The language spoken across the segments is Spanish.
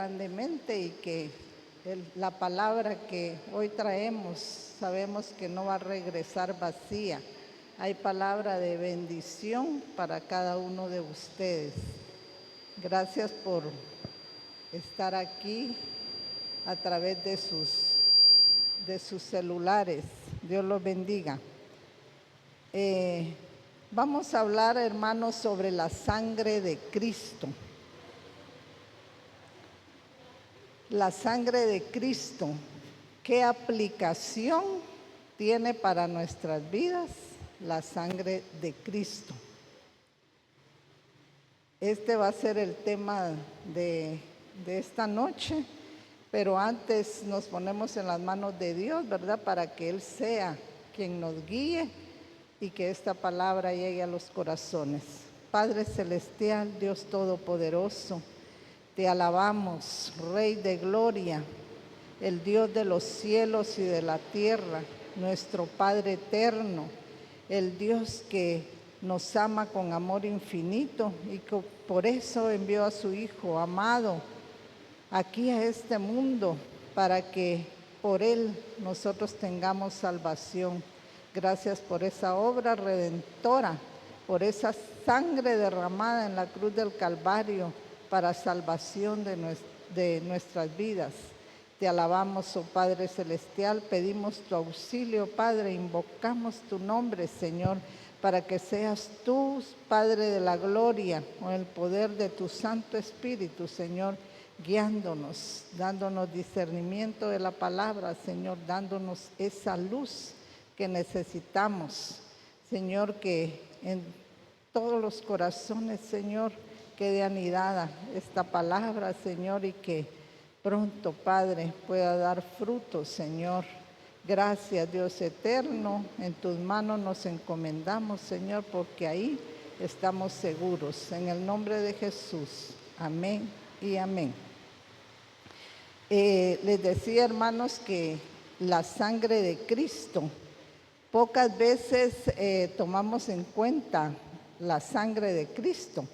grandemente y que la palabra que hoy traemos sabemos que no va a regresar vacía. Hay palabra de bendición para cada uno de ustedes. Gracias por estar aquí a través de sus celulares. Dios los bendiga. Vamos a hablar, hermanos, sobre la sangre de Cristo. La sangre de Cristo, ¿qué aplicación tiene para nuestras vidas la sangre de Cristo? Este va a ser el tema de esta noche, pero antes nos ponemos en las manos de Dios, ¿verdad? Para que Él sea quien nos guíe y que esta palabra llegue a los corazones. Padre Celestial, Dios Todopoderoso, te alabamos, Rey de Gloria, el Dios de los cielos y de la tierra, nuestro Padre eterno, el Dios que nos ama con amor infinito y que por eso envió a su Hijo amado aquí a este mundo, para que por Él nosotros tengamos salvación. Gracias por esa obra redentora, por esa sangre derramada en la cruz del Calvario para salvación de nuestras vidas. Te alabamos, oh Padre Celestial, pedimos tu auxilio, Padre, invocamos tu nombre, Señor, para que seas tú, Padre de la gloria, con el poder de tu Santo Espíritu, Señor, guiándonos, dándonos discernimiento de la palabra, Señor, dándonos esa luz que necesitamos, Señor, que en todos los corazones, Señor, quede anidada esta palabra, Señor, y que pronto, Padre, pueda dar frutos, Señor. Gracias, Dios eterno, en tus manos nos encomendamos, Señor, porque ahí estamos seguros. En el nombre de Jesús, amén y amén. Les decía, hermanos, que la sangre de Cristo, pocas veces tomamos en cuenta la sangre de Cristo.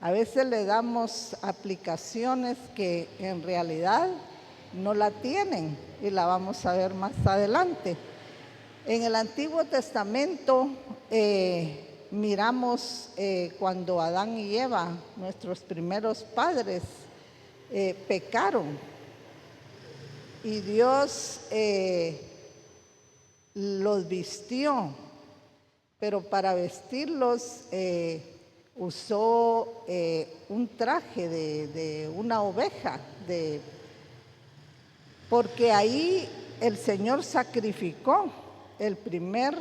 A veces le damos aplicaciones que en realidad no la tienen y la vamos a ver más adelante. En el Antiguo Testamento miramos cuando Adán y Eva, nuestros primeros padres, pecaron y Dios los vistió, pero para vestirlos usó un traje de una oveja, porque ahí el Señor sacrificó el primer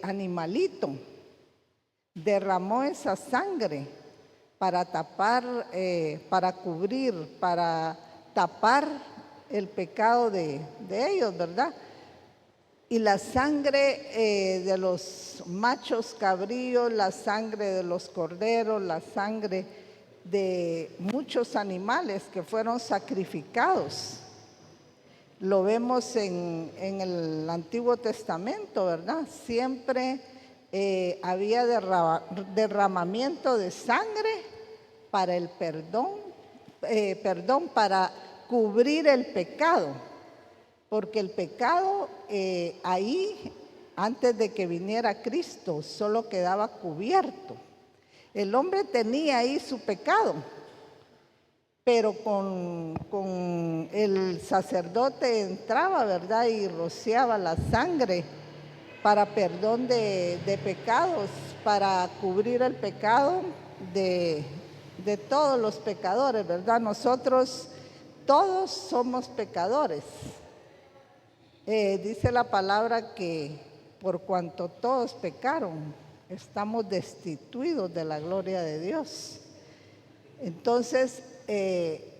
animalito, derramó esa sangre para tapar, para cubrir, para tapar el pecado de ellos, ¿verdad? Y la sangre de los machos cabríos, la sangre de los corderos, la sangre de muchos animales que fueron sacrificados. Lo vemos en el Antiguo Testamento, ¿verdad? Siempre había derramamiento de sangre para el perdón, para cubrir el pecado. Porque el pecado ahí, antes de que viniera Cristo, solo quedaba cubierto. El hombre tenía ahí su pecado, pero con el sacerdote entraba, ¿verdad? Y rociaba la sangre para perdón de pecados, para cubrir el pecado de todos los pecadores, ¿verdad? Nosotros todos somos pecadores. Dice la palabra que por cuanto todos pecaron, estamos destituidos de la gloria de Dios. Entonces,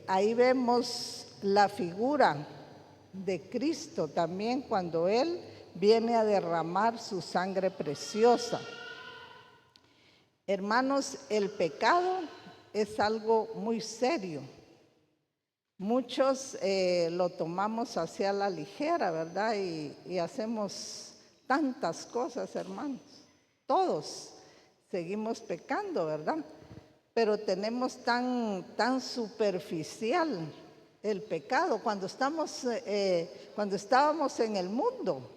ahí vemos la figura de Cristo también cuando Él viene a derramar su sangre preciosa. Hermanos, el pecado es algo muy serio. Muchos lo tomamos hacia la ligera, ¿verdad? Y hacemos tantas cosas, hermanos. Todos seguimos pecando, ¿verdad? Pero tenemos tan superficial el pecado. Cuando estábamos en el mundo,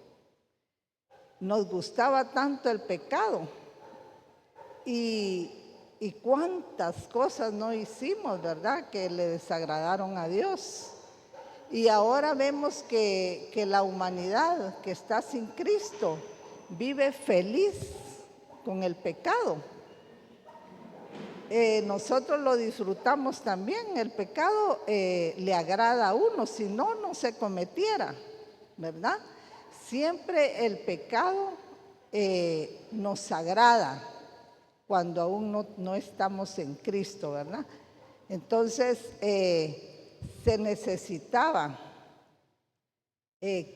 nos gustaba tanto el pecado y cuántas cosas no hicimos, ¿verdad?, que le desagradaron a Dios. Y ahora vemos que la humanidad que está sin Cristo vive feliz con el pecado. Nosotros lo disfrutamos también. El pecado le agrada a uno, si no, no se cometiera, ¿verdad? Siempre el pecado nos agrada cuando aún no estamos en Cristo, ¿verdad? Entonces, se necesitaba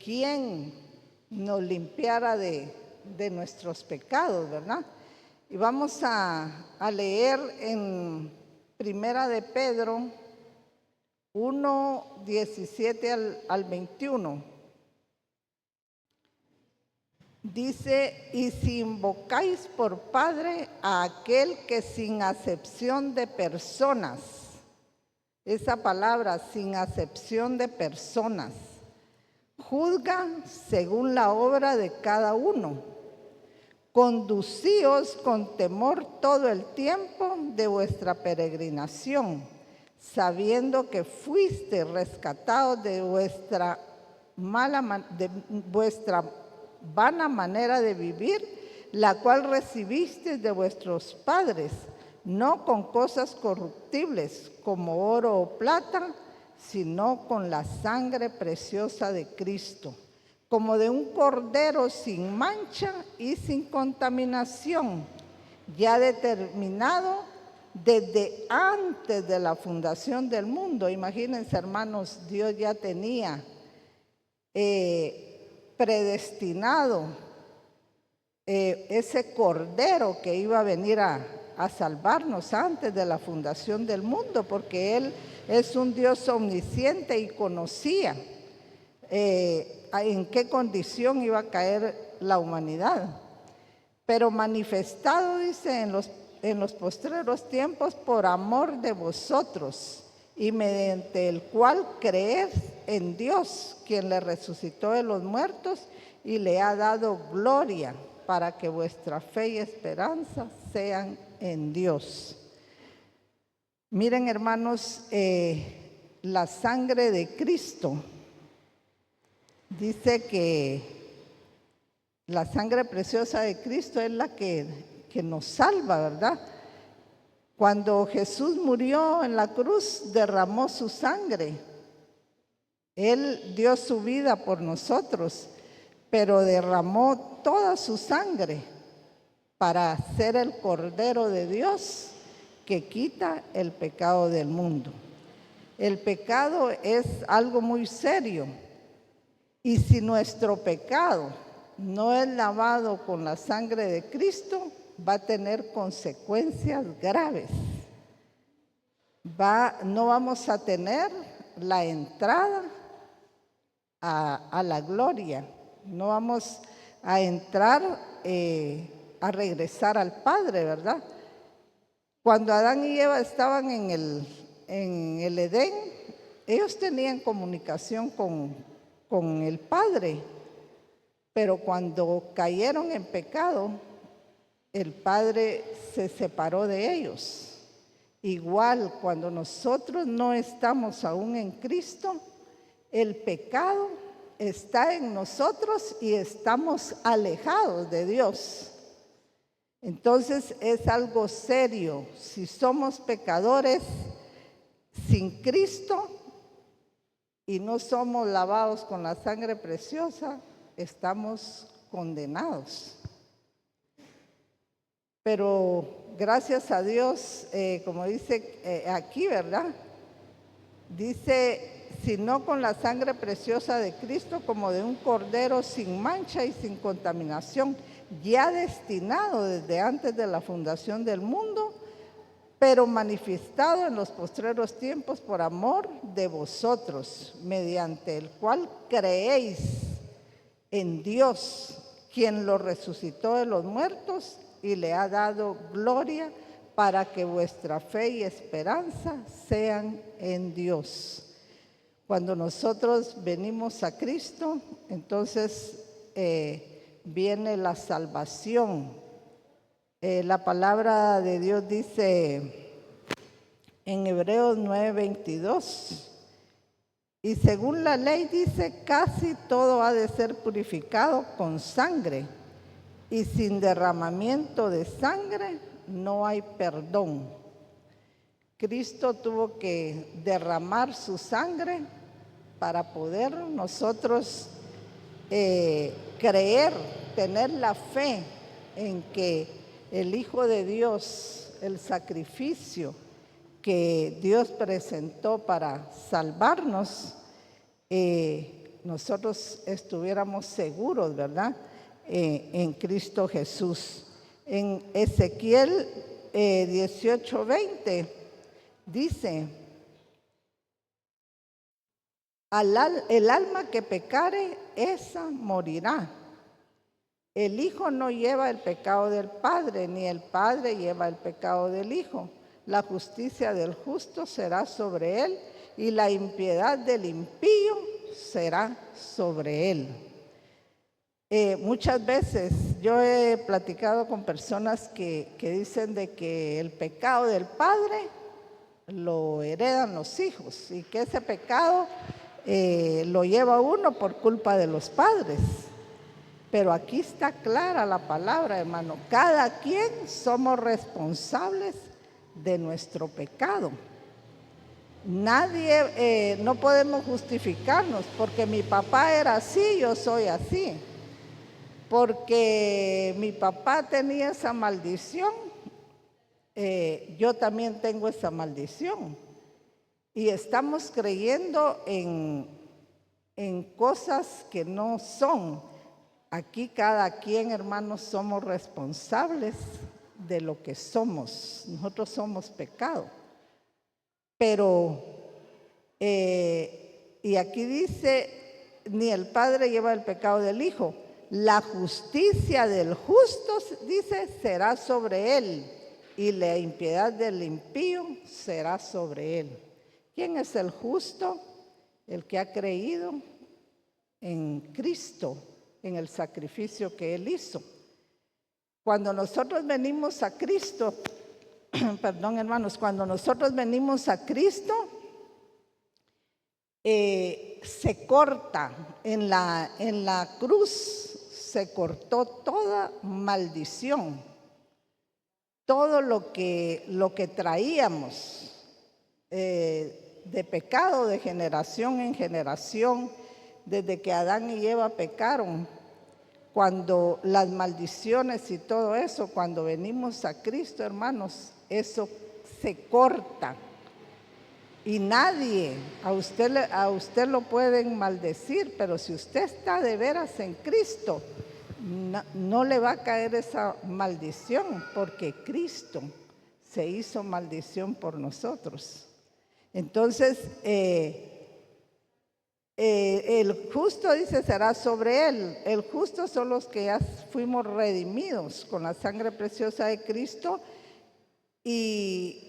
quien nos limpiara de nuestros pecados, ¿verdad? Y vamos a leer en Primera de Pedro 1, 17 al 21. Dice: y si invocáis por Padre a aquel que sin acepción de personas, esa palabra, sin acepción de personas, juzga según la obra de cada uno, conducíos con temor todo el tiempo de vuestra peregrinación, sabiendo que fuiste rescatados de vuestra vana manera de vivir, la cual recibisteis de vuestros padres, no con cosas corruptibles como oro o plata, sino con la sangre preciosa de Cristo, como de un cordero sin mancha y sin contaminación, ya determinado desde antes de la fundación del mundo. Imagínense, hermanos, Dios ya tenía predestinado ese cordero que iba a venir a salvarnos antes de la fundación del mundo, porque Él es un Dios omnisciente y conocía en qué condición iba a caer la humanidad. Pero manifestado, dice, en los postreros tiempos, por amor de vosotros, y mediante el cual creed en Dios, quien le resucitó de los muertos y le ha dado gloria, para que vuestra fe y esperanza sean en Dios. Miren, hermanos, la sangre de Cristo, dice que la sangre preciosa de Cristo es la que nos salva, ¿verdad? Cuando Jesús murió en la cruz, derramó su sangre. Él dio su vida por nosotros, pero derramó toda su sangre para ser el Cordero de Dios que quita el pecado del mundo. El pecado es algo muy serio, y si nuestro pecado no es lavado con la sangre de Cristo, va a tener consecuencias graves. No vamos a tener la entrada a la gloria, no vamos a entrar a regresar al Padre, ¿verdad? Cuando Adán y Eva estaban en el Edén, ellos tenían comunicación con el Padre, pero cuando cayeron en pecado, el Padre se separó de ellos. Igual, cuando nosotros no estamos aún en Cristo, el pecado está en nosotros y estamos alejados de Dios. Entonces es algo serio. Si somos pecadores sin Cristo y no somos lavados con la sangre preciosa, estamos condenados. Pero gracias a Dios, como dice aquí, ¿verdad? Dice: sino con la sangre preciosa de Cristo, como de un cordero sin mancha y sin contaminación, ya destinado desde antes de la fundación del mundo, pero manifestado en los postreros tiempos por amor de vosotros, mediante el cual creéis en Dios, quien lo resucitó de los muertos y le ha dado gloria, para que vuestra fe y esperanza sean en Dios. Cuando nosotros venimos a Cristo, entonces viene la salvación. La palabra de Dios dice en Hebreos 9:22, y según la ley dice, casi todo ha de ser purificado con sangre, y sin derramamiento de sangre no hay perdón. Cristo tuvo que derramar su sangre para poder nosotros creer, tener la fe en que el Hijo de Dios, el sacrificio que Dios presentó para salvarnos, nosotros estuviéramos seguros, ¿verdad? En Cristo Jesús. En Ezequiel 18:20 dice: el alma que pecare, esa morirá. El Hijo no lleva el pecado del Padre, ni el Padre lleva el pecado del Hijo. La justicia del justo será sobre él, y la impiedad del impío será sobre él. Muchas veces yo he platicado con personas que dicen de que el pecado del padre lo heredan los hijos, y que ese pecado lo lleva uno por culpa de los padres. Pero aquí está clara la palabra, hermano. Cada quien somos responsables de nuestro pecado. Nadie, no podemos justificarnos porque mi papá era así, yo soy así. Porque mi papá tenía esa maldición, yo también tengo esa maldición. Y estamos creyendo en cosas que no son. Aquí cada quien, hermanos, somos responsables de lo que somos. Nosotros somos pecado. Pero, y aquí dice, ni el Padre lleva el pecado del Hijo. La justicia del justo, dice, será sobre él, y la impiedad del impío será sobre él. ¿Quién es el justo? El que ha creído en Cristo, en el sacrificio que él hizo. Cuando nosotros venimos a Cristo, perdón, hermanos, cuando nosotros venimos a Cristo, se corta en la cruz, se cortó toda maldición, todo lo que traíamos de pecado de generación en generación, desde que Adán y Eva pecaron. Cuando las maldiciones y todo eso, cuando venimos a Cristo, hermanos, eso se corta. Y nadie, a usted lo pueden maldecir, pero si usted está de veras en Cristo, no le va a caer esa maldición, porque Cristo se hizo maldición por nosotros. Entonces, el justo, dice, será sobre él. El justo son los que ya fuimos redimidos con la sangre preciosa de Cristo, y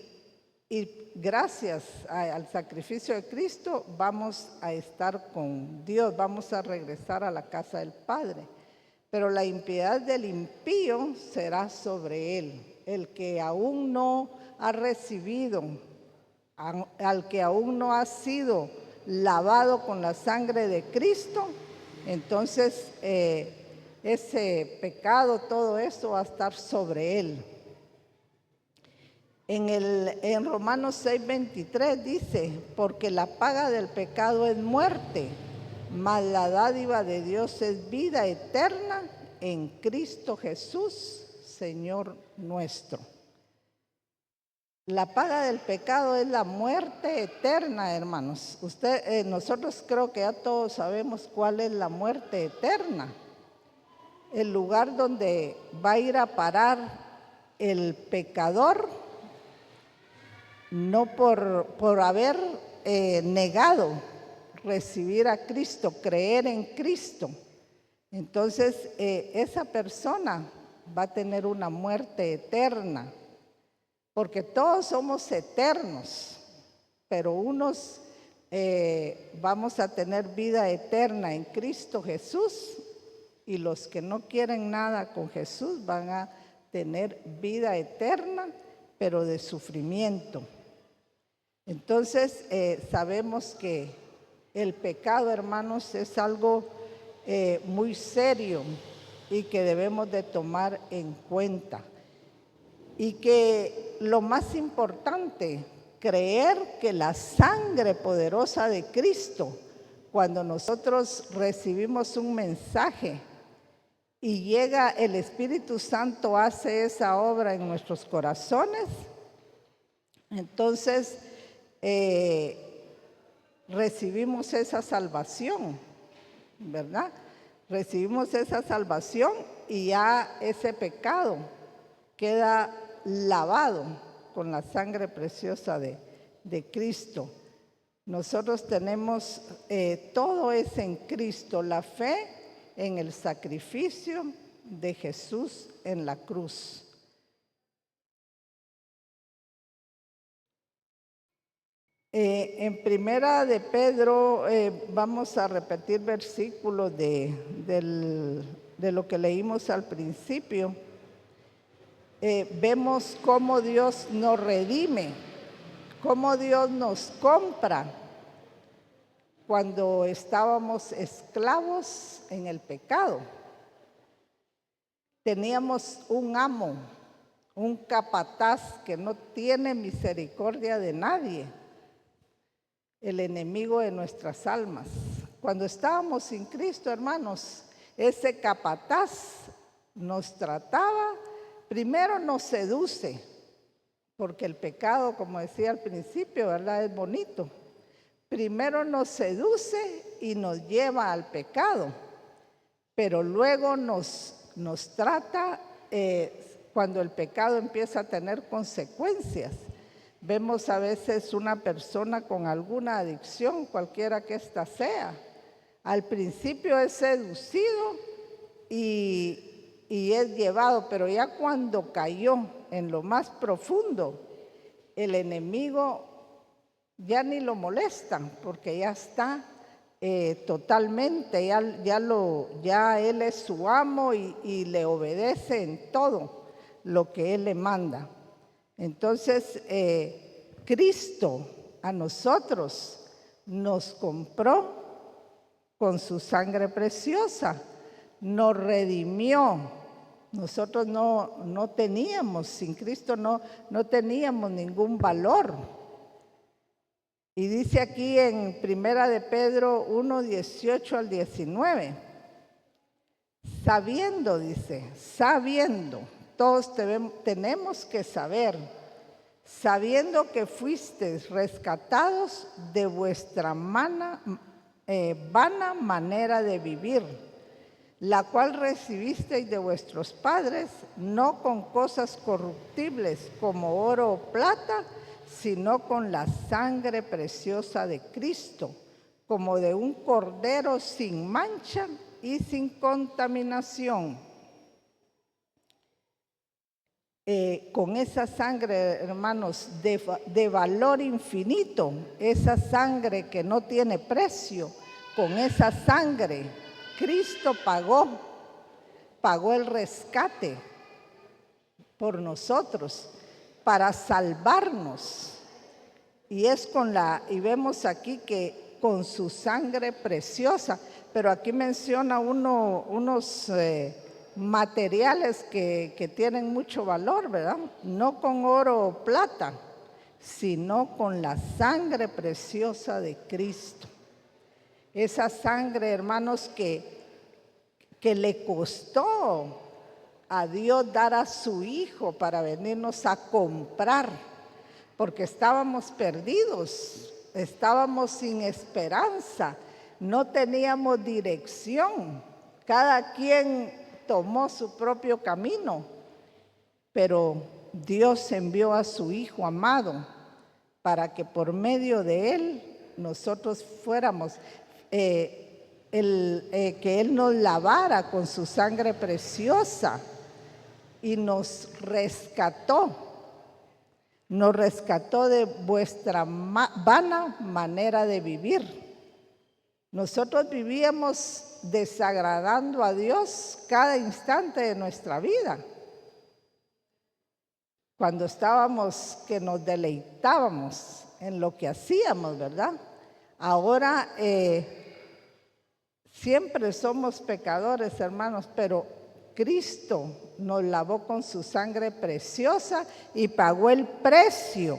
gracias al sacrificio de Cristo vamos a estar con Dios, vamos a regresar a la casa del Padre. Pero la impiedad del impío será sobre él. El que aún no ha recibido, al que aún no ha sido lavado con la sangre de Cristo, entonces ese pecado, todo eso va a estar sobre él. En Romanos 6:23 dice: porque la paga del pecado es muerte, mas la dádiva de Dios es vida eterna en Cristo Jesús, Señor nuestro. La paga del pecado es la muerte eterna, hermanos. Nosotros creo que ya todos sabemos cuál es la muerte eterna. El lugar donde va a ir a parar el pecador, no por haber negado recibir a Cristo, creer en Cristo. Entonces, esa persona va a tener una muerte eterna, porque todos somos eternos, pero unos vamos a tener vida eterna en Cristo Jesús, y los que no quieren nada con Jesús van a tener vida eterna, pero de sufrimiento. Entonces, sabemos que el pecado, hermanos, es algo muy serio y que debemos de tomar en cuenta. Y que lo más importante, creer que la sangre poderosa de Cristo, cuando nosotros recibimos un mensaje y llega el Espíritu Santo, hace esa obra en nuestros corazones, entonces recibimos esa salvación, ¿verdad? Recibimos esa salvación y ya ese pecado queda lavado con la sangre preciosa de Cristo. Nosotros tenemos, todo es en Cristo, la fe en el sacrificio de Jesús en la cruz. En Primera de Pedro, vamos a repetir versículos de lo que leímos al principio. Vemos cómo Dios nos redime, cómo Dios nos compra cuando estábamos esclavos en el pecado. Teníamos un amo, un capataz que no tiene misericordia de nadie, el enemigo de nuestras almas. Cuando estábamos sin Cristo, hermanos, ese capataz nos trataba, primero nos seduce, porque el pecado, como decía al principio, ¿verdad?, es bonito. Primero nos seduce y nos lleva al pecado, pero luego nos trata cuando el pecado empieza a tener consecuencias. Vemos a veces una persona con alguna adicción, cualquiera que ésta sea. Al principio es seducido y es llevado, pero ya cuando cayó en lo más profundo, el enemigo ya ni lo molesta, porque ya está totalmente, ya él es su amo y le obedece en todo lo que él le manda. Entonces, Cristo a nosotros nos compró con su sangre preciosa, nos redimió. Nosotros no teníamos, sin Cristo no teníamos ningún valor. Y dice aquí en Primera de Pedro 1, 18 al 19, sabiendo, dice, sabiendo, todos tenemos que saber, sabiendo que fuisteis rescatados de vuestra vana manera de vivir, la cual recibisteis de vuestros padres, no con cosas corruptibles como oro o plata, sino con la sangre preciosa de Cristo, como de un cordero sin mancha y sin contaminación. Con esa sangre, hermanos, de valor infinito, esa sangre que no tiene precio, con esa sangre Cristo pagó el rescate por nosotros para salvarnos. Y y vemos aquí que con su sangre preciosa, pero aquí menciona unos materiales que tienen mucho valor, ¿verdad? No con oro o plata, sino con la sangre preciosa de Cristo. Esa sangre, hermanos, que le costó a Dios dar a su Hijo para venirnos a comprar, porque estábamos perdidos, estábamos sin esperanza, no teníamos dirección, cada quien tomó su propio camino, pero Dios envió a su Hijo amado para que por medio de Él nosotros fuéramos, que Él nos lavara con su sangre preciosa y nos rescató. nos rescató de vuestra vana manera de vivir. Nosotros vivíamos desagradando a Dios cada instante de nuestra vida. Cuando estábamos, que nos deleitábamos en lo que hacíamos, ¿verdad? Ahora siempre somos pecadores, hermanos, pero Cristo nos lavó con su sangre preciosa y pagó el precio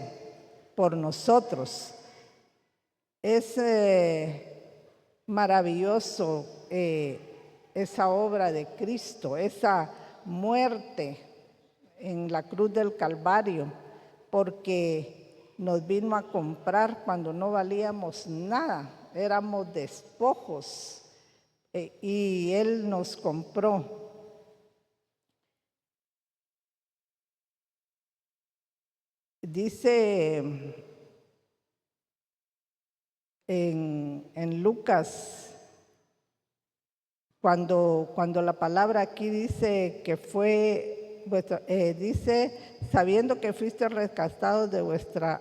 por nosotros. Es maravilloso esa obra de Cristo, esa muerte en la cruz del Calvario, porque nos vino a comprar cuando no valíamos nada, éramos despojos, y Él nos compró. Dice en Lucas, cuando la palabra aquí dice que fue, dice, sabiendo que fuiste rescatados de vuestra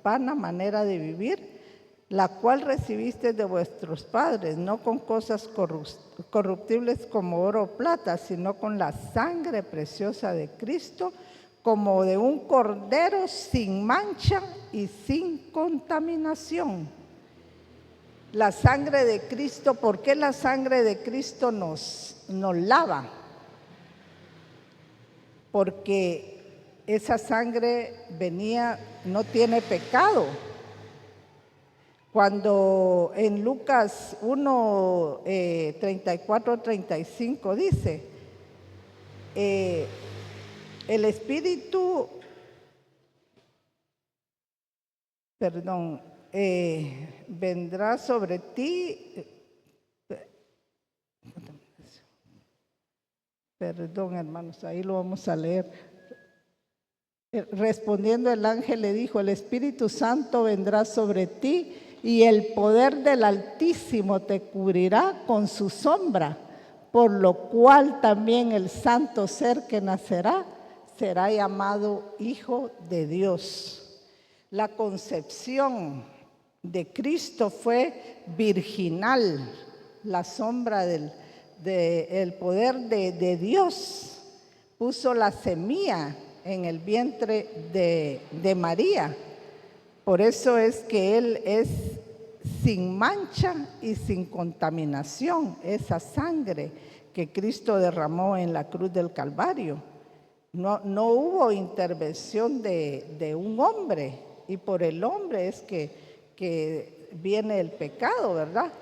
vana manera de vivir, la cual recibiste de vuestros padres, no con cosas corruptibles como oro o plata, sino con la sangre preciosa de Cristo, como de un cordero sin mancha y sin contaminación. La sangre de Cristo, ¿por qué la sangre de Cristo nos lava? Porque esa sangre no tiene pecado. Cuando en Lucas 1, 34, 35 dice, el Espíritu, vendrá sobre ti, hermanos, ahí lo vamos a leer. Respondiendo el ángel le dijo, el Espíritu Santo vendrá sobre ti y el poder del Altísimo te cubrirá con su sombra, por lo cual también el santo ser que nacerá será llamado Hijo de Dios. La concepción de Cristo fue virginal, la sombra del poder de Dios puso la semilla en el vientre de María. Por eso es que Él es sin mancha y sin contaminación, esa sangre que Cristo derramó en la cruz del Calvario. No hubo intervención de un hombre, y por el hombre es que viene el pecado, ¿verdad?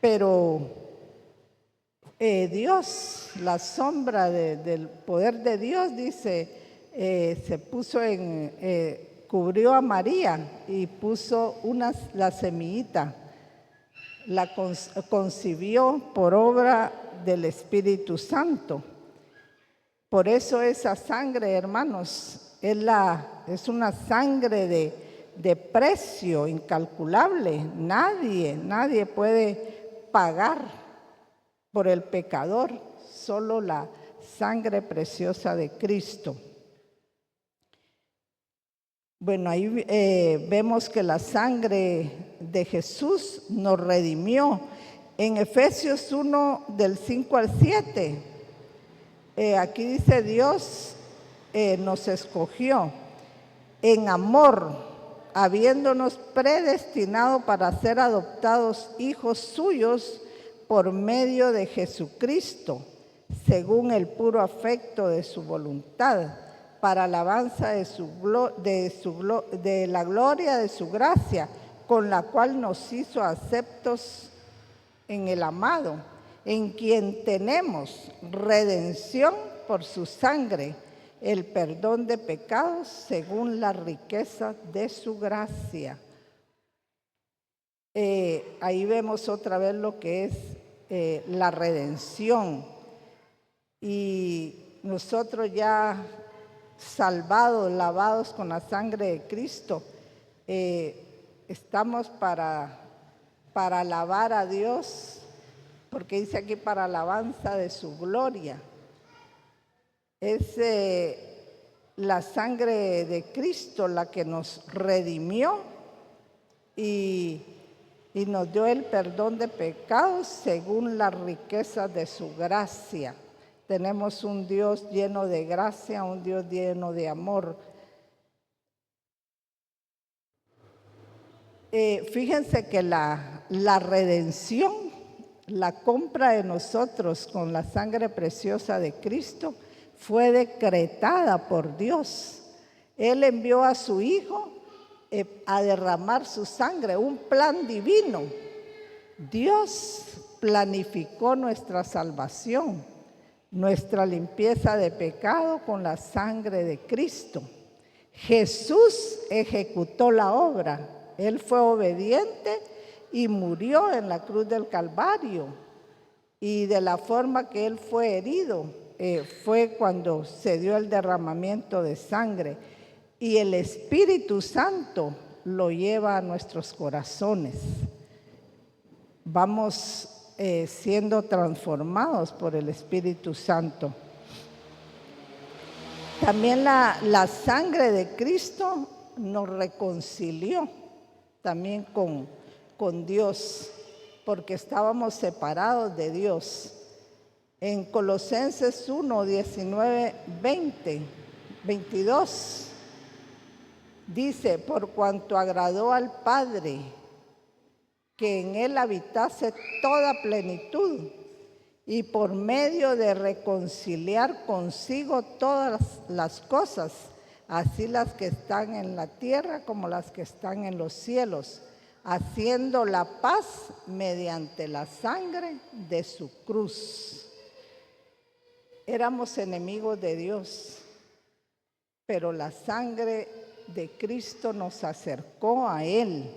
Pero Dios, la sombra del poder de Dios, dice, se puso cubrió a María y puso la semillita, la concibió por obra del Espíritu Santo. Por eso esa sangre, hermanos, es una sangre de precio incalculable. Nadie puede pagar por el pecador, solo la sangre preciosa de Cristo. Bueno, ahí vemos que la sangre de Jesús nos redimió. En Efesios 1, del 5 al 7, aquí dice Dios nos escogió en amor, habiéndonos predestinado para ser adoptados hijos suyos por medio de Jesucristo, según el puro afecto de su voluntad, para alabanza de la gloria de su gracia, con la cual nos hizo aceptos en el amado, en quien tenemos redención por su sangre, el perdón de pecados según la riqueza de su gracia. Ahí vemos otra vez lo que es la redención. Y nosotros ya salvados, lavados con la sangre de Cristo, estamos para alabar a Dios, porque dice aquí para alabanza de su gloria. la sangre de Cristo la que nos redimió y nos dio el perdón de pecados según la riqueza de su gracia. Tenemos un Dios lleno de gracia, un Dios lleno de amor. Fíjense que la redención, la compra de nosotros con la sangre preciosa de Cristo, fue decretada por Dios. Él envió a su Hijo a derramar su sangre, un plan divino. Dios planificó nuestra salvación, nuestra limpieza de pecado con la sangre de Cristo. Jesús ejecutó la obra. Él fue obediente y murió en la cruz del Calvario. Y de la forma que Él fue herido, fue cuando se dio el derramamiento de sangre. Y el Espíritu Santo lo lleva a nuestros corazones. Vamos siendo transformados por el Espíritu Santo. También la sangre de Cristo nos reconcilió también con Dios, porque estábamos separados de Dios. En Colosenses 1, 19, 20, 22, dice: por cuanto agradó al Padre que en Él habitase toda plenitud, y por medio de reconciliar consigo todas las cosas, así las que están en la tierra como las que están en los cielos, haciendo la paz mediante la sangre de su cruz. Éramos enemigos de Dios, pero la sangre de Cristo nos acercó a Él.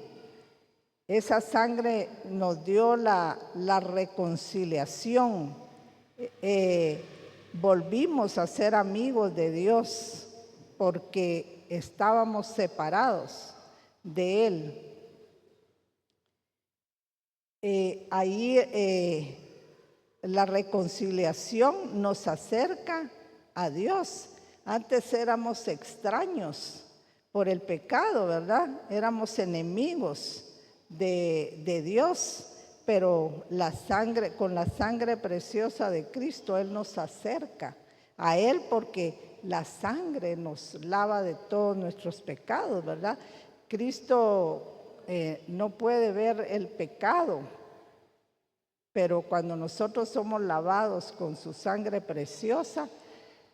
Esa sangre nos dio la reconciliación. Volvimos a ser amigos de Dios porque estábamos separados de Él. La reconciliación nos acerca a Dios. Antes éramos extraños por el pecado, ¿verdad? Éramos enemigos de Dios, pero con la sangre preciosa de Cristo, Él nos acerca a Él, porque la sangre nos lava de todos nuestros pecados, ¿verdad? Cristo no puede ver el pecado, pero cuando nosotros somos lavados con su sangre preciosa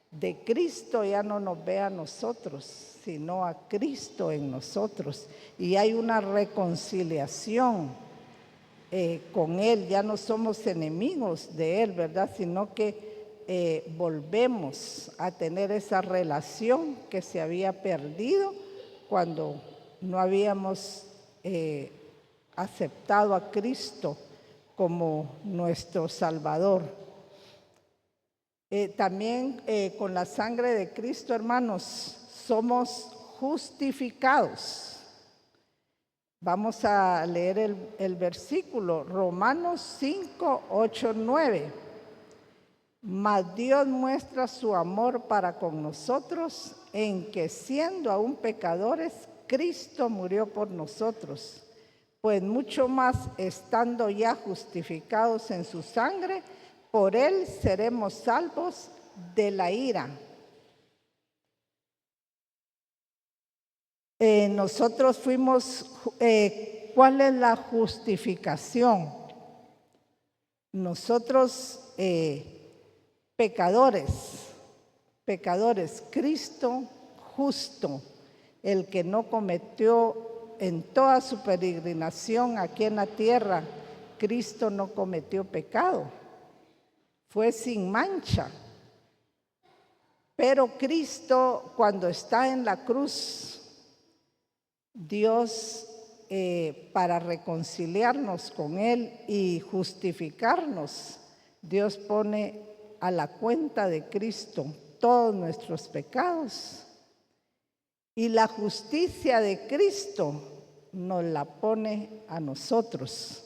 de Cristo, ya no nos ve a nosotros, sino a Cristo en nosotros. Y hay una reconciliación con Él. Ya no somos enemigos de Él, ¿verdad? Sino que volvemos a tener esa relación que se había perdido cuando no habíamos aceptado a Cristo como nuestro Salvador. También con la sangre de Cristo, hermanos, somos justificados. Vamos a leer el versículo, Romanos 5, 8, 9. Mas Dios muestra su amor para con nosotros en que, siendo aún pecadores, Cristo murió por nosotros. Pues mucho más, estando ya justificados en su sangre, por Él seremos salvos de la ira. Nosotros fuimos, ¿cuál es la justificación? Nosotros pecadores, Cristo justo, el que no cometió en toda su peregrinación aquí en la tierra, Cristo no cometió pecado, fue sin mancha. Pero Cristo, cuando está en la cruz, Dios, para reconciliarnos con Él y justificarnos, Dios pone a la cuenta de Cristo todos nuestros pecados. Y la justicia de Cristo nos la pone a nosotros.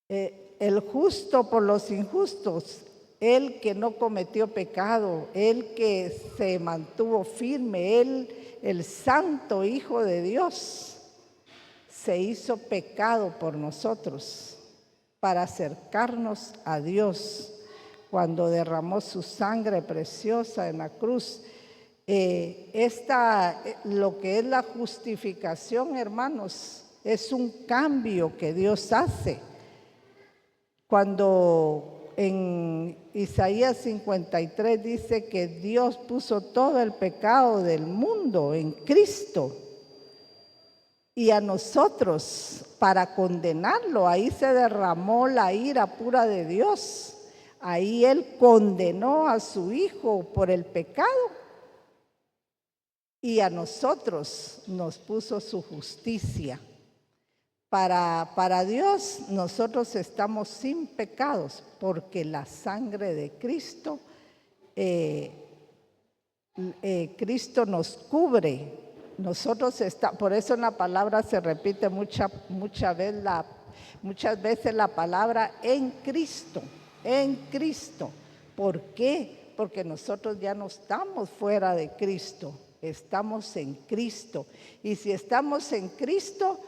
El justo por los injustos, Él que no cometió pecado, Él que se mantuvo firme, Él, el santo Hijo de Dios, se hizo pecado por nosotros para acercarnos a Dios cuando derramó su sangre preciosa en la cruz. Lo que es la justificación, hermanos, es un cambio que Dios hace. Cuando en Isaías 53 dice que Dios puso todo el pecado del mundo en Cristo, y a nosotros para condenarlo, ahí se derramó la ira pura de Dios. Ahí Él condenó a su Hijo por el pecado y a nosotros nos puso su justicia. Para Dios nosotros estamos sin pecados porque la sangre de Cristo, Cristo nos cubre. Nosotros por eso en la palabra se repite muchas veces la palabra en Cristo, en Cristo. ¿Por qué? Porque nosotros ya no estamos fuera de Cristo, estamos en Cristo. Y si estamos en Cristo,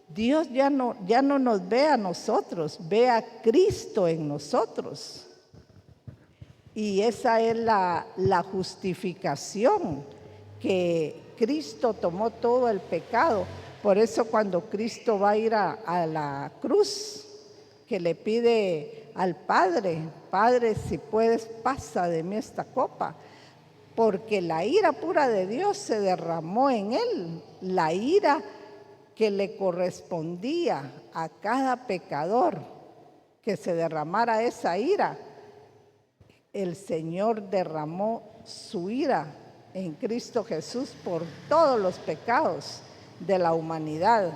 Dios ya no nos ve a nosotros, ve a Cristo en nosotros. Y esa es la justificación, que Cristo tomó todo el pecado. Por eso cuando Cristo va a ir a la cruz, que le pide al Padre, Padre, si puedes, pasa de mí esta copa, porque la ira pura de Dios se derramó en él, la ira que le correspondía a cada pecador, que se derramara esa ira. El Señor derramó su ira en Cristo Jesús por todos los pecados de la humanidad.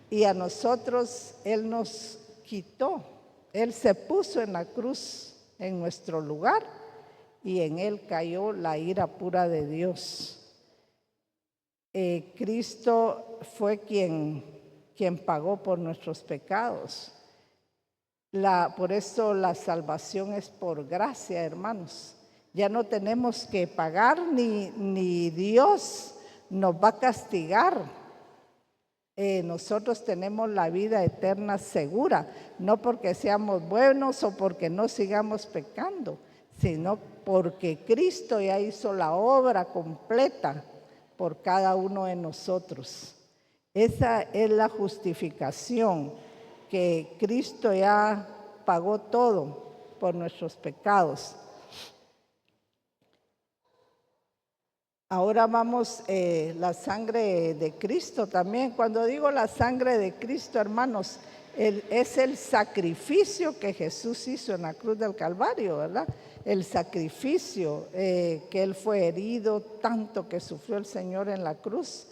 Y a nosotros Él nos quitó. Él se puso en la cruz en nuestro lugar y en Él cayó la ira pura de Dios. Cristo fue quien pagó por nuestros pecados. Por eso la salvación es por gracia, hermanos. Ya no tenemos que pagar, ni Dios nos va a castigar. Nosotros tenemos la vida eterna segura, no porque seamos buenos o porque no sigamos pecando, sino porque Cristo ya hizo la obra completa por cada uno de nosotros. Esa es la justificación, que Cristo ya pagó todo por nuestros pecados. Ahora vamos, la sangre de Cristo también. Cuando digo la sangre de Cristo, hermanos, es el sacrificio que Jesús hizo en la cruz del Calvario, ¿verdad? El sacrificio que Él fue herido, tanto que sufrió el Señor en la cruz,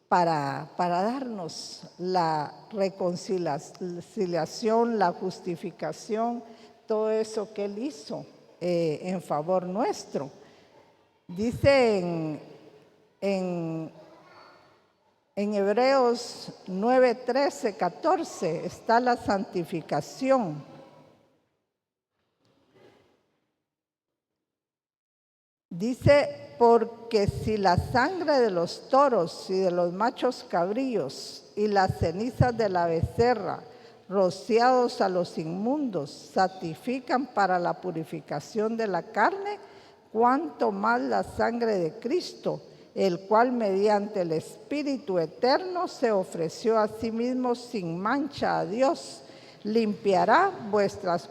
para darnos la reconciliación, la justificación, todo eso que Él hizo en favor nuestro. Dice en Hebreos 9, 13, 14 está la santificación. Dice, porque si la sangre de los toros y de los machos cabríos y las cenizas de la becerra rociados a los inmundos santifican para la purificación de la carne, cuánto más la sangre de Cristo, el cual mediante el Espíritu eterno se ofreció a sí mismo sin mancha a Dios, limpiará vuestras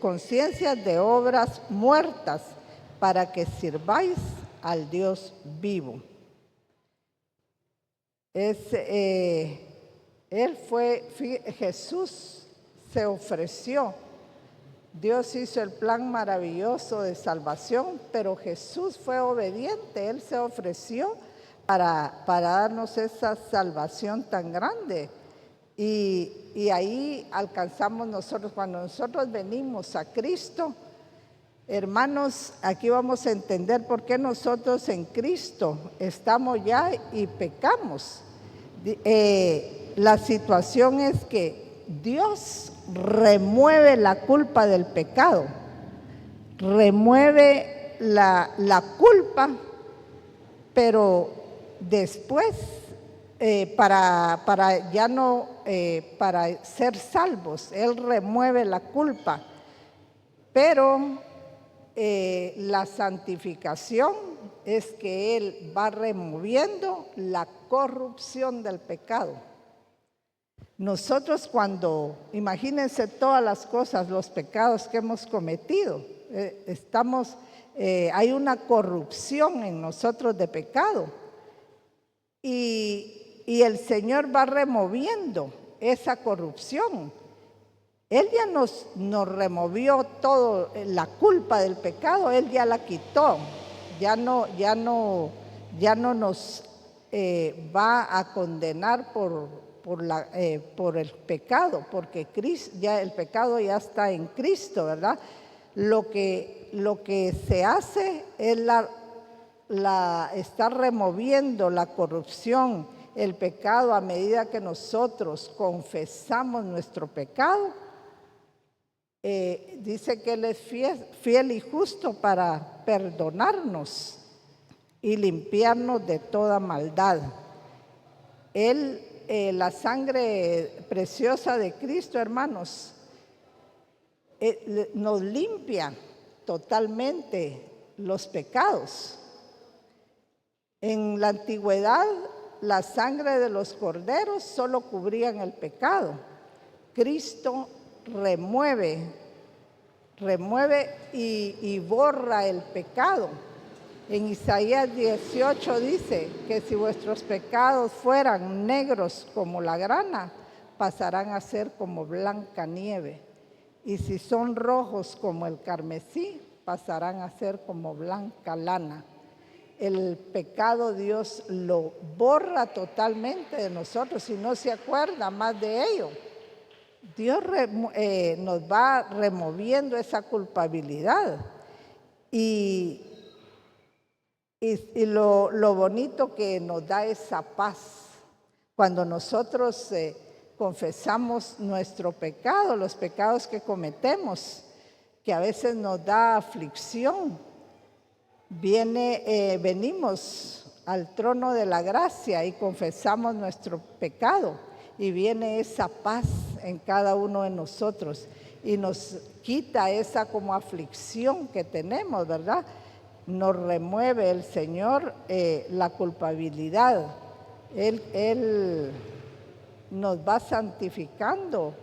conciencias de obras muertas para que sirváis al Dios vivo. Jesús se ofreció. Dios hizo el plan maravilloso de salvación, pero Jesús fue obediente. Él se ofreció para darnos esa salvación tan grande. Y ahí alcanzamos nosotros, cuando nosotros venimos a Cristo, hermanos, aquí vamos a entender por qué nosotros en Cristo estamos ya y pecamos. La situación es que Dios remueve la culpa del pecado. remueve la culpa, pero después para ya no, para ser salvos, Él remueve la culpa, pero la santificación es que Él va removiendo la corrupción del pecado. Nosotros imagínense todas las cosas, los pecados que hemos cometido, hay una corrupción en nosotros de pecado y el Señor va removiendo esa corrupción. Él ya nos removió toda la culpa del pecado, Él ya la quitó, ya no nos va a condenar por el pecado, porque ya el pecado ya está en Cristo, ¿verdad? Lo que se hace es está removiendo la corrupción, el pecado, a medida que nosotros confesamos nuestro pecado. Dice que Él es fiel y justo para perdonarnos y limpiarnos de toda maldad. La sangre preciosa de Cristo, hermanos, nos limpia totalmente los pecados. En la antigüedad, la sangre de los corderos solo cubrían el pecado. Cristo remueve y borra el pecado. En Isaías 18 dice que si vuestros pecados fueran negros como la grana, pasarán a ser como blanca nieve. Y si son rojos como el carmesí, pasarán a ser como blanca lana. El pecado Dios lo borra totalmente de nosotros y no se acuerda más de ello. Dios nos va removiendo esa culpabilidad y lo bonito que nos da esa paz cuando nosotros confesamos nuestro pecado, los pecados que cometemos, que a veces nos da aflicción. Venimos al trono de la gracia y confesamos nuestro pecado y viene esa paz en cada uno de nosotros y nos quita esa como aflicción que tenemos, ¿verdad? Nos remueve el Señor la culpabilidad. Él nos va santificando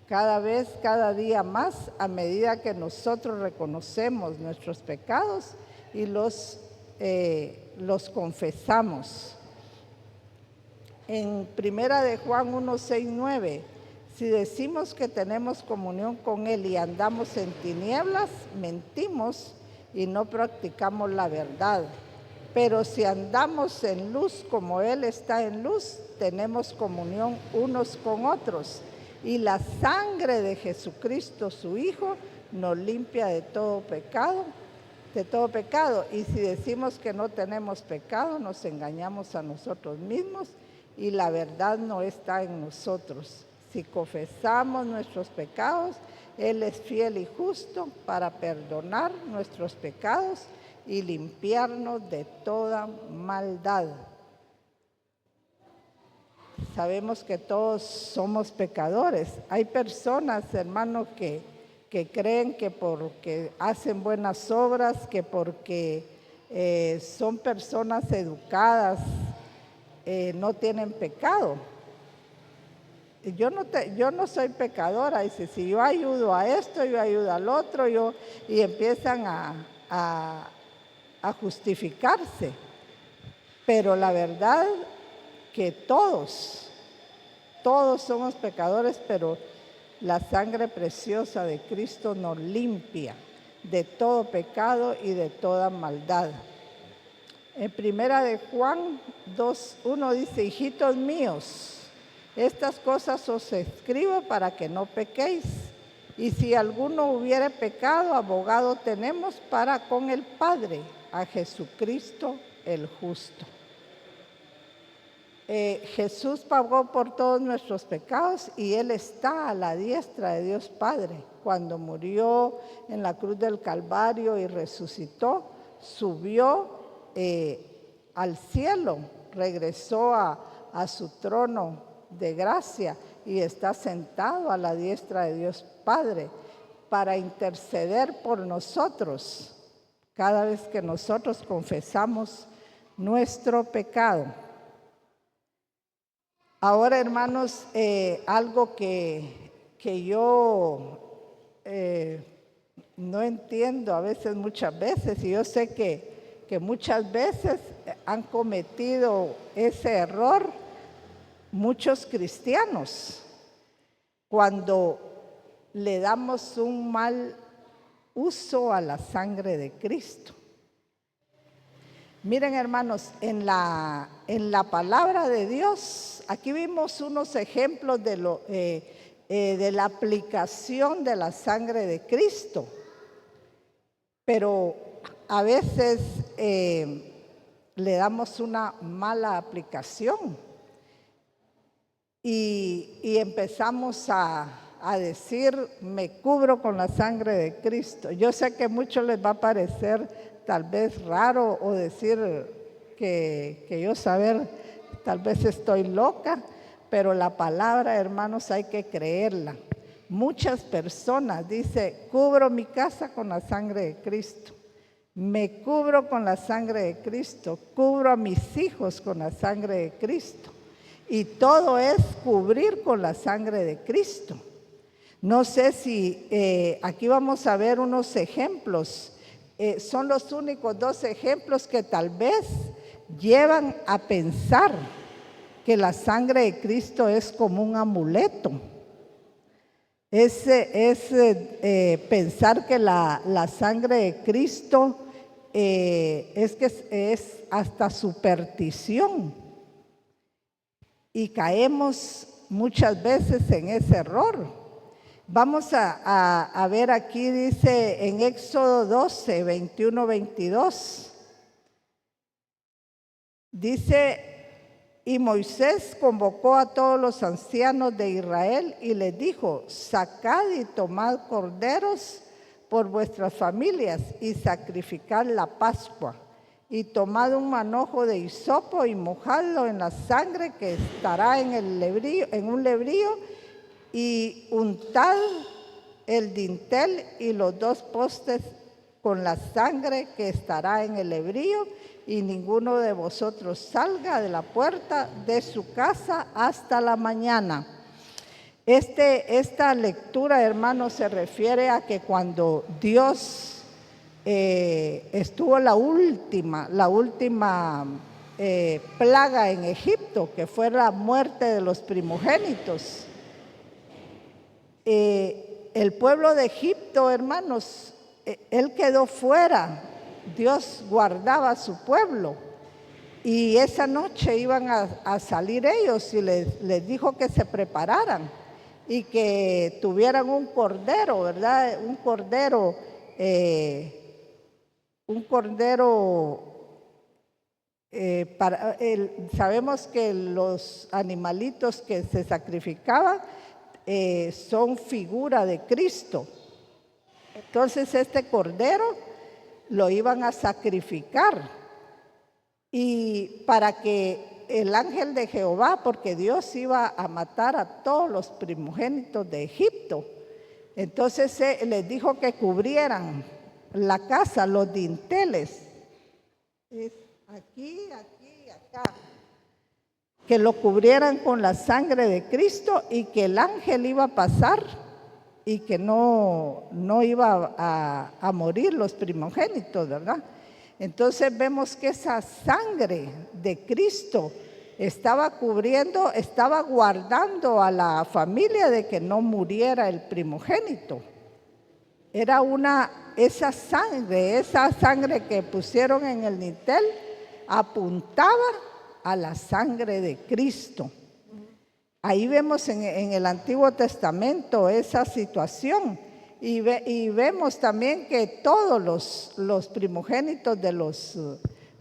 cada día más, a medida que nosotros reconocemos nuestros pecados y los confesamos. En Primera de Juan 1, 6, 9, si decimos que tenemos comunión con Él y andamos en tinieblas, mentimos y no practicamos la verdad. Pero si andamos en luz como Él está en luz, tenemos comunión unos con otros. Y la sangre de Jesucristo, su Hijo, nos limpia de todo pecado. Y si decimos que no tenemos pecado, nos engañamos a nosotros mismos y la verdad no está en nosotros. Si confesamos nuestros pecados, Él es fiel y justo para perdonar nuestros pecados y limpiarnos de toda maldad. Sabemos que todos somos pecadores. Hay personas, hermanos, que creen que porque hacen buenas obras, que porque son personas educadas, no tienen pecado. Yo no soy pecadora, dice, si yo ayudo a esto, yo ayudo al otro, y empiezan a justificarse. Pero la verdad que todos somos pecadores, pero la sangre preciosa de Cristo nos limpia de todo pecado y de toda maldad. En Primera de Juan 2:1 dice, hijitos míos, estas cosas os escribo para que no pequéis. Y si alguno hubiere pecado, abogado tenemos para con el Padre, a Jesucristo el justo. Jesús pagó por todos nuestros pecados y Él está a la diestra de Dios Padre. Cuando murió en la cruz del Calvario y resucitó, subió al cielo, regresó a su trono de gracia y está sentado a la diestra de Dios Padre para interceder por nosotros cada vez que nosotros confesamos nuestro pecado. Ahora, hermanos, algo que yo no entiendo a veces, muchas veces, y yo sé que muchas veces han cometido ese error muchos cristianos cuando le damos un mal uso a la sangre de Cristo. Miren, hermanos, en la palabra de Dios, aquí vimos unos ejemplos de la aplicación de la sangre de Cristo, pero a veces le damos una mala aplicación y empezamos a decir, me cubro con la sangre de Cristo. Yo sé que a muchos les va a parecer tal vez raro o decir que yo tal vez estoy loca, pero la palabra, hermanos, hay que creerla. Muchas personas dicen, cubro mi casa con la sangre de Cristo, me cubro con la sangre de Cristo, cubro a mis hijos con la sangre de Cristo. Y todo es cubrir con la sangre de Cristo. No sé si aquí vamos a ver unos ejemplos. Son los únicos dos ejemplos que tal vez llevan a pensar que la sangre de Cristo es como un amuleto. Es pensar que la sangre de Cristo es hasta superstición. Y caemos muchas veces en ese error. Vamos a ver aquí, dice en Éxodo 12, 21, 22. Dice, y Moisés convocó a todos los ancianos de Israel y les dijo, sacad y tomad corderos por vuestras familias y sacrificad la Pascua. Y tomad un manojo de hisopo y mojadlo en la sangre que estará en un lebrillo, y untad el dintel y los dos postes con la sangre que estará en el lebrillo, y ninguno de vosotros salga de la puerta de su casa hasta la mañana. Esta lectura, hermanos, se refiere a que cuando Dios estuvo la última plaga en Egipto, que fue la muerte de los primogénitos, el pueblo de Egipto, hermanos, él quedó fuera. Dios guardaba a su pueblo y esa noche iban a salir ellos y les dijo que se prepararan y que tuvieran un cordero, ¿verdad? Un cordero sabemos que los animalitos que se sacrificaban son figura de Cristo. Entonces este cordero lo iban a sacrificar, y para que el ángel de Jehová, porque Dios iba a matar a todos los primogénitos de Egipto, entonces les dijo que cubrieran la casa, los dinteles, es aquí y acá, que lo cubrieran con la sangre de Cristo, y que el ángel iba a pasar y que no iba a morir los primogénitos, ¿verdad? Entonces vemos que esa sangre de Cristo estaba cubriendo, estaba guardando a la familia de que no muriera el primogénito. Era esa sangre que pusieron en el dintel apuntaba a la sangre de Cristo. Ahí vemos en el Antiguo Testamento esa situación, y vemos también que todos los primogénitos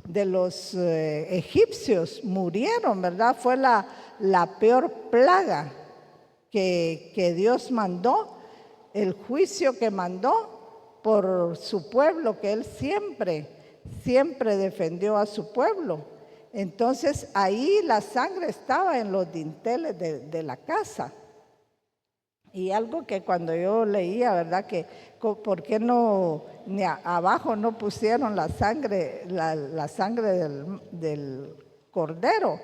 de los egipcios murieron, ¿verdad? Fue la peor plaga que Dios mandó, el juicio que mandó por su pueblo, que Él siempre defendió a su pueblo. Entonces ahí la sangre estaba en los dinteles de la casa. Y algo que cuando yo leía, ¿verdad? Que ¿por qué no ni abajo no pusieron la sangre del cordero?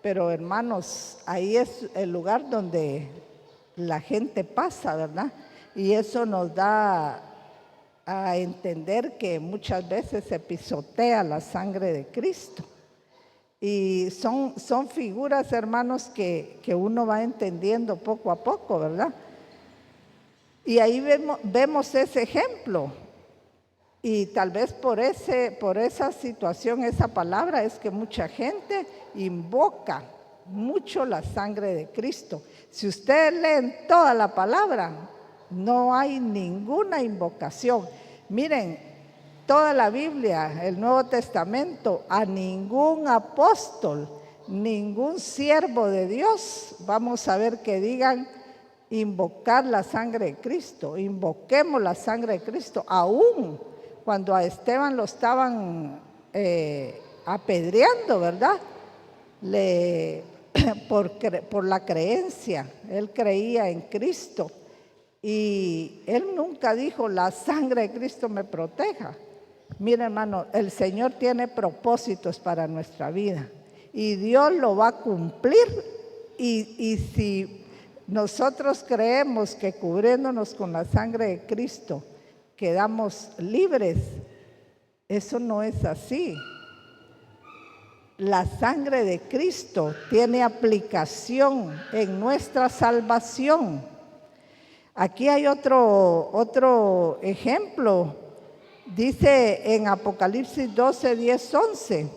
Pero hermanos, ahí es el lugar donde la gente pasa, ¿verdad? Y eso nos da a entender que muchas veces se pisotea la sangre de Cristo. Y son figuras, hermanos, que uno va entendiendo poco a poco, ¿verdad? Y ahí vemos ese ejemplo. Y tal vez por esa situación, esa palabra, es que mucha gente invoca mucho la sangre de Cristo. Si ustedes leen toda la palabra, no hay ninguna invocación. Miren, toda la Biblia, el Nuevo Testamento, a ningún apóstol, ningún siervo de Dios, vamos a ver que digan invocar la sangre de Cristo, invoquemos la sangre de Cristo. Aún cuando a Esteban lo estaban apedreando, ¿verdad? Por la creencia, él creía en Cristo y él nunca dijo la sangre de Cristo me proteja. Mira, hermano, el Señor tiene propósitos para nuestra vida y Dios lo va a cumplir. Y si nosotros creemos que cubriéndonos con la sangre de Cristo quedamos libres, eso no es así. La sangre de Cristo tiene aplicación en nuestra salvación. Aquí hay otro ejemplo. Dice en Apocalipsis 12, 10, 11.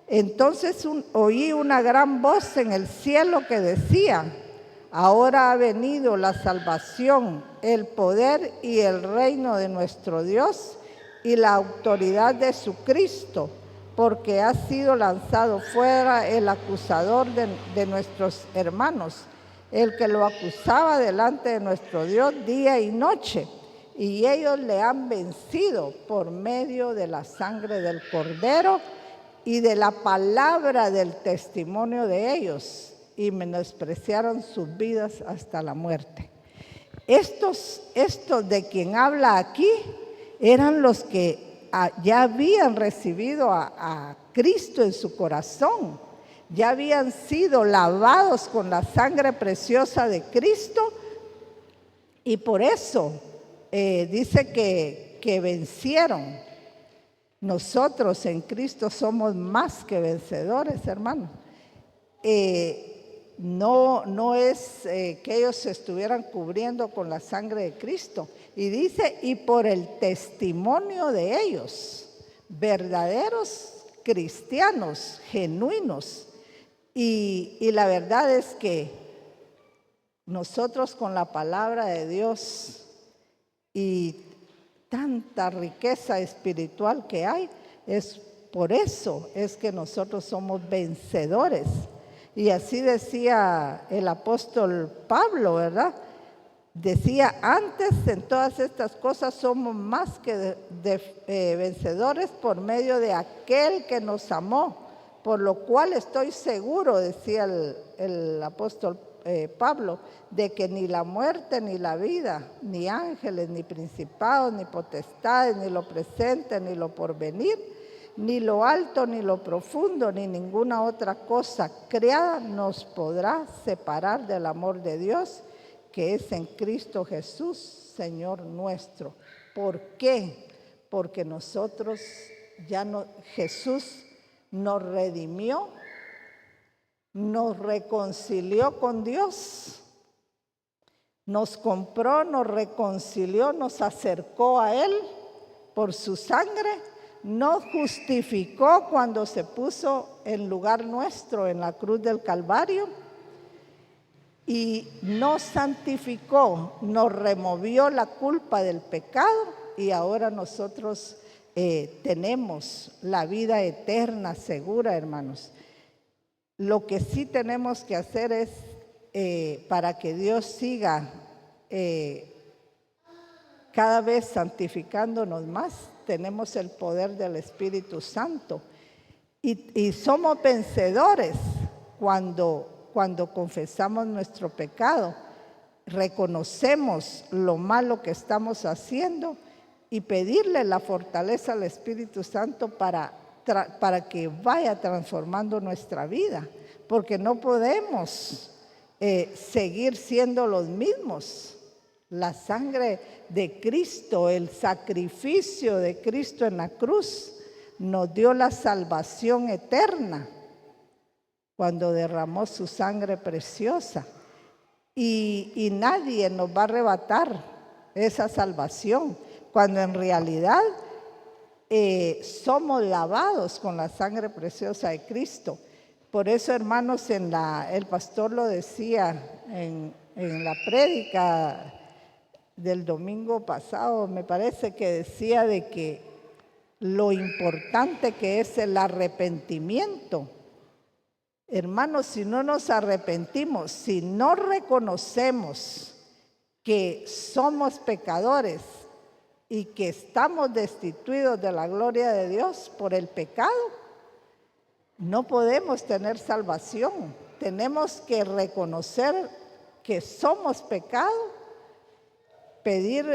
Entonces oí una gran voz en el cielo que decía: ahora ha venido la salvación, el poder y el reino de nuestro Dios y la autoridad de su Cristo, porque ha sido lanzado fuera el acusador de nuestros hermanos, el que lo acusaba delante de nuestro Dios día y noche. Y ellos le han vencido por medio de la sangre del Cordero y de la palabra del testimonio de ellos, y menospreciaron sus vidas hasta la muerte. Estos de quien habla aquí eran los que ya habían recibido a Cristo en su corazón, ya habían sido lavados con la sangre preciosa de Cristo, y por eso dice que vencieron. Nosotros en Cristo somos más que vencedores, hermanos. No es que ellos se estuvieran cubriendo con la sangre de Cristo. Y dice, y por el testimonio de ellos, verdaderos cristianos, genuinos. Y la verdad es que nosotros con la palabra de Dios y tanta riqueza espiritual que hay, es por eso es que nosotros somos vencedores. Y así decía el apóstol Pablo, ¿verdad? Decía, antes en todas estas cosas somos más que vencedores por medio de aquel que nos amó, por lo cual estoy seguro, decía el apóstol Pablo, de que ni la muerte, ni la vida, ni ángeles, ni principados, ni potestades, ni lo presente, ni lo porvenir, ni lo alto, ni lo profundo, ni ninguna otra cosa creada nos podrá separar del amor de Dios, que es en Cristo Jesús, Señor nuestro. ¿Por qué? Porque Jesús nos redimió, nos reconcilió con Dios, nos compró, nos reconcilió, nos acercó a Él por su sangre, nos justificó cuando se puso en lugar nuestro en la cruz del Calvario y nos santificó, nos removió la culpa del pecado y ahora nosotros tenemos la vida eterna segura, hermanos. Lo que sí tenemos que hacer es, para que Dios siga cada vez santificándonos más, tenemos el poder del Espíritu Santo. Y somos vencedores cuando confesamos nuestro pecado, reconocemos lo malo que estamos haciendo y pedirle la fortaleza al Espíritu Santo para que vaya transformando nuestra vida, porque no podemos seguir siendo los mismos. La sangre de Cristo, el sacrificio de Cristo en la cruz, nos dio la salvación eterna cuando derramó su sangre preciosa. Y nadie nos va a arrebatar esa salvación, cuando en realidad somos lavados con la sangre preciosa de Cristo. Por eso, hermanos, el pastor lo decía en la prédica del domingo pasado, me parece que decía de que lo importante que es el arrepentimiento. Hermanos, si no nos arrepentimos, si no reconocemos que somos pecadores y que estamos destituidos de la gloria de Dios por el pecado, no podemos tener salvación. Tenemos que reconocer que somos pecado, pedir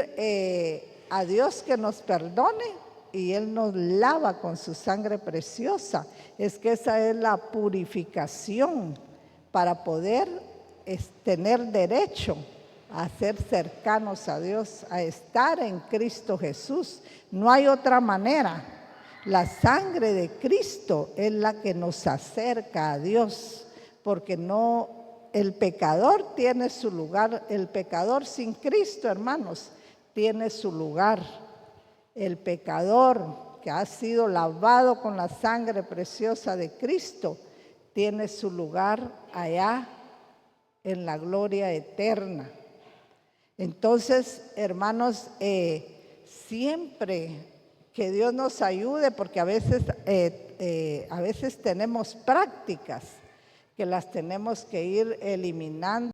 a Dios que nos perdone y Él nos lava con su sangre preciosa. Es que esa es la purificación para poder tener derecho a ser cercanos a Dios, a estar en Cristo Jesús. No hay otra manera. La sangre de Cristo es la que nos acerca a Dios, porque el pecador tiene su lugar. El pecador sin Cristo, hermanos, tiene su lugar. El pecador que ha sido lavado con la sangre preciosa de Cristo tiene su lugar allá en la gloria eterna. Entonces, hermanos, siempre que Dios nos ayude, porque a veces tenemos prácticas que las tenemos que ir eliminando.